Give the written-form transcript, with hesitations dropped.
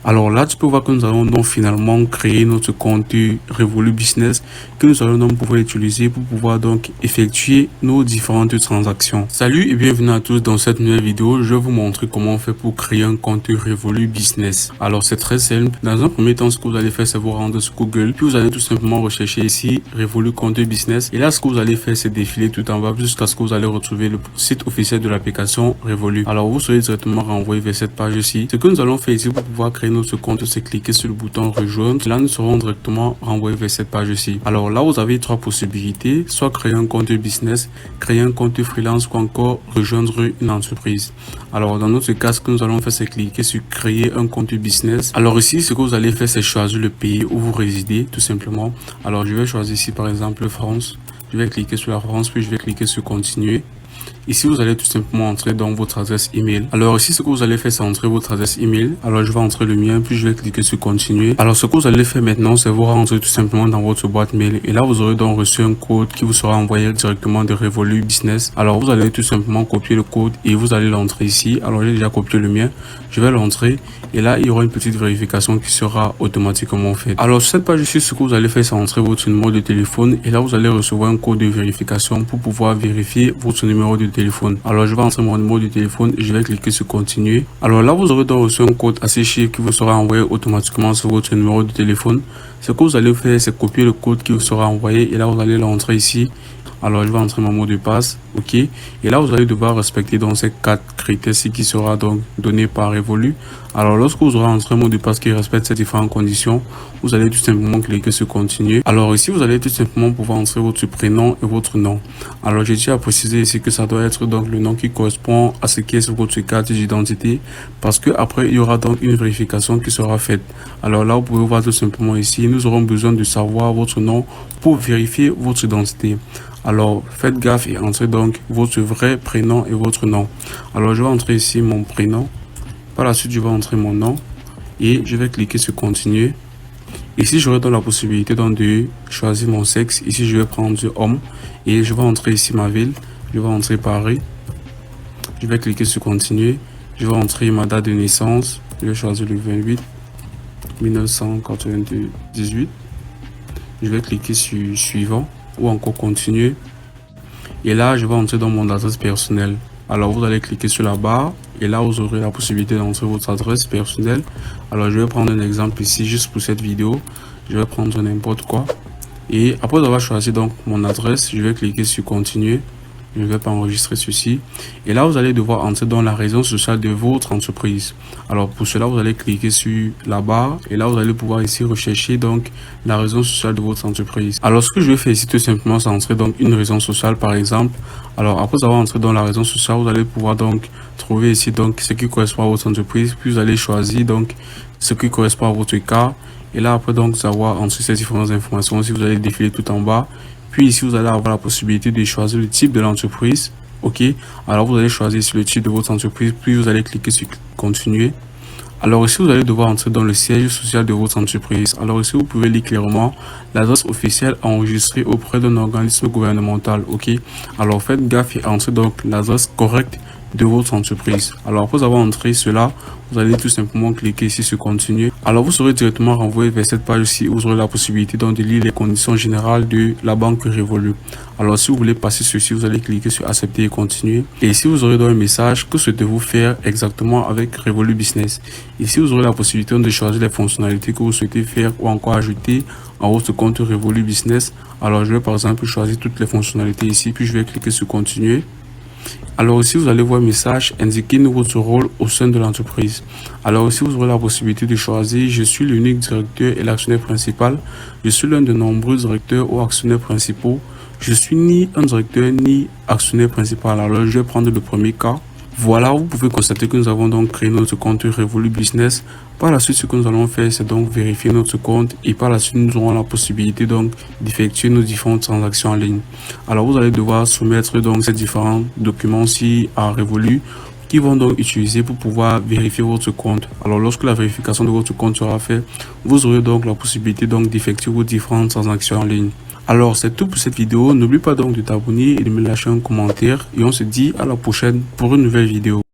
Alors là, tu peux voir que nous allons donc finalement créer notre compte Revolut Business que nous allons donc pouvoir utiliser pour pouvoir donc effectuer nos différentes transactions. Salut et bienvenue à tous dans cette nouvelle vidéo. Je vais vous montrer comment on fait pour créer un compte Revolut Business. Alors c'est très simple. Dans un premier temps, ce que vous allez faire, c'est vous rendre sur Google. Puis vous allez tout simplement rechercher ici Revolut Compte Business. Et là, ce que vous allez faire, c'est défiler tout en bas jusqu'à ce que vous allez retrouver le site officiel de l'application Revolut. Alors vous serez directement renvoyé vers cette page-ci. Ce que nous allons faire ici pour pouvoir créer notre compte, c'est cliquer sur le bouton rejoindre. Là, nous serons directement renvoyés vers cette page-ci. Alors là, vous avez trois possibilités, soit créer un compte business, créer un compte freelance ou encore rejoindre une entreprise. Alors dans notre cas, ce que nous allons faire, c'est cliquer sur créer un compte business. Alors ici, ce que vous allez faire, c'est choisir le pays où vous résidez, tout simplement. Alors je vais choisir ici par exemple France. Je vais cliquer sur la France, puis je vais cliquer sur continuer. Ici, vous allez tout simplement entrer dans votre adresse email. Alors ici, ce que vous allez faire, c'est entrer votre adresse email. Alors je vais entrer le mien, puis je vais cliquer sur continuer. Alors ce que vous allez faire maintenant, c'est vous rentrer tout simplement dans votre boîte mail. Et là, vous aurez donc reçu un code qui vous sera envoyé directement de Revolut Business. Alors vous allez tout simplement copier le code et vous allez l'entrer ici. Alors j'ai déjà copié le mien. Je vais l'entrer. Et là, il y aura une petite vérification qui sera automatiquement faite. Alors sur cette page ici, ce que vous allez faire, c'est entrer votre numéro de téléphone. Et là, vous allez recevoir un code de vérification pour pouvoir vérifier votre numéro de téléphone. Alors je vais entrer mon numéro de téléphone et je vais cliquer sur continuer. Alors là, vous aurez donc reçu un code assez chiffre qui vous sera envoyé automatiquement sur votre numéro de téléphone. Ce que vous allez faire, c'est copier le code qui vous sera envoyé et là, vous allez l'entrer ici. Alors je vais entrer mon mot de passe, ok. Et là, vous allez devoir respecter donc ces 4 critères-ci qui sera donc donné par Revolut. Alors lorsque vous aurez entré un mot de passe qui respecte ces différentes conditions, vous allez tout simplement cliquer sur continuer. Alors ici, vous allez tout simplement pouvoir entrer votre prénom et votre nom. Alors j'ai déjà précisé ici que ça doit être donc le nom qui correspond à ce qui est sur votre carte d'identité, parce que après il y aura donc une vérification qui sera faite. Alors là, vous pouvez voir tout simplement ici, nous aurons besoin de savoir votre nom pour vérifier votre identité. Alors faites gaffe et entrez donc votre vrai prénom et votre nom. Alors je vais entrer ici mon prénom. Par la suite, je vais entrer mon nom et je vais cliquer sur continuer. Ici, j'aurai donc la possibilité donc de choisir mon sexe. Ici, je vais prendre homme et je vais entrer ici ma ville. Je vais entrer Paris. Je vais cliquer sur continuer. Je vais entrer ma date de naissance. Je vais choisir le 28 1998. Je vais cliquer sur suivant ou encore continuer. Et là, je vais entrer dans mon adresse personnelle. Alors, vous allez cliquer sur la barre et là, vous aurez la possibilité d'entrer votre adresse personnelle. Alors, je vais prendre un exemple ici juste pour cette vidéo. Je vais prendre n'importe quoi. Et après avoir choisi donc mon adresse, je vais cliquer sur continuer. Je ne vais pas enregistrer ceci. Et là, vous allez devoir entrer dans la raison sociale de votre entreprise. Alors, pour cela, vous allez cliquer sur la barre. Et là, vous allez pouvoir ici rechercher donc la raison sociale de votre entreprise. Alors, ce que je vais faire ici, tout simplement, c'est entrer donc une raison sociale, par exemple. Alors, après avoir entré dans la raison sociale, vous allez pouvoir donc trouver ici donc ce qui correspond à votre entreprise. Puis, vous allez choisir donc ce qui correspond à votre cas. Et là, après donc savoir entrer ces différentes informations, si vous allez défiler tout en bas. Puis ici, vous allez avoir la possibilité de choisir le type de l'entreprise. Ok. Alors, vous allez choisir ici le type de votre entreprise. Puis, vous allez cliquer sur continuer. Alors ici, vous allez devoir entrer dans le siège social de votre entreprise. Alors ici, vous pouvez lire clairement l'adresse officielle enregistrée auprès d'un organisme gouvernemental. Ok. Alors, faites gaffe et entrez donc l'adresse correcte de votre entreprise. Alors, après avoir entré cela, vous allez tout simplement cliquer ici sur continuer. Alors, vous serez directement renvoyé vers cette page-ci où vous aurez la possibilité donc de lire les conditions générales de la banque Revolut. Alors, si vous voulez passer ceci, vous allez cliquer sur accepter et continuer. Et ici, vous aurez donc un message que souhaitez-vous faire exactement avec Revolut Business. Ici, vous aurez la possibilité de choisir les fonctionnalités que vous souhaitez faire ou encore ajouter en votre compte Revolut Business. Alors, je vais par exemple choisir toutes les fonctionnalités ici, puis je vais cliquer sur continuer. Alors ici, vous allez voir un message indiquer votre rôle au sein de l'entreprise. Alors ici, vous aurez la possibilité de choisir je suis l'unique directeur et l'actionnaire principal. Je suis l'un de nombreux directeurs ou actionnaires principaux. Je suis ni un directeur ni actionnaire principal. Alors je vais prendre le premier cas. Voilà, vous pouvez constater que nous avons donc créé notre compte Revolut Business. Par la suite, ce que nous allons faire, c'est donc vérifier notre compte et par la suite, nous aurons la possibilité donc d'effectuer nos différentes transactions en ligne. Alors, vous allez devoir soumettre donc ces différents documents-ci à Revolut qui vont donc utiliser pour pouvoir vérifier votre compte. Alors, lorsque la vérification de votre compte sera faite, vous aurez donc la possibilité donc d'effectuer vos différentes transactions en ligne. Alors, c'est tout pour cette vidéo. N'oublie pas donc de t'abonner et de me lâcher un commentaire. Et on se dit à la prochaine pour une nouvelle vidéo.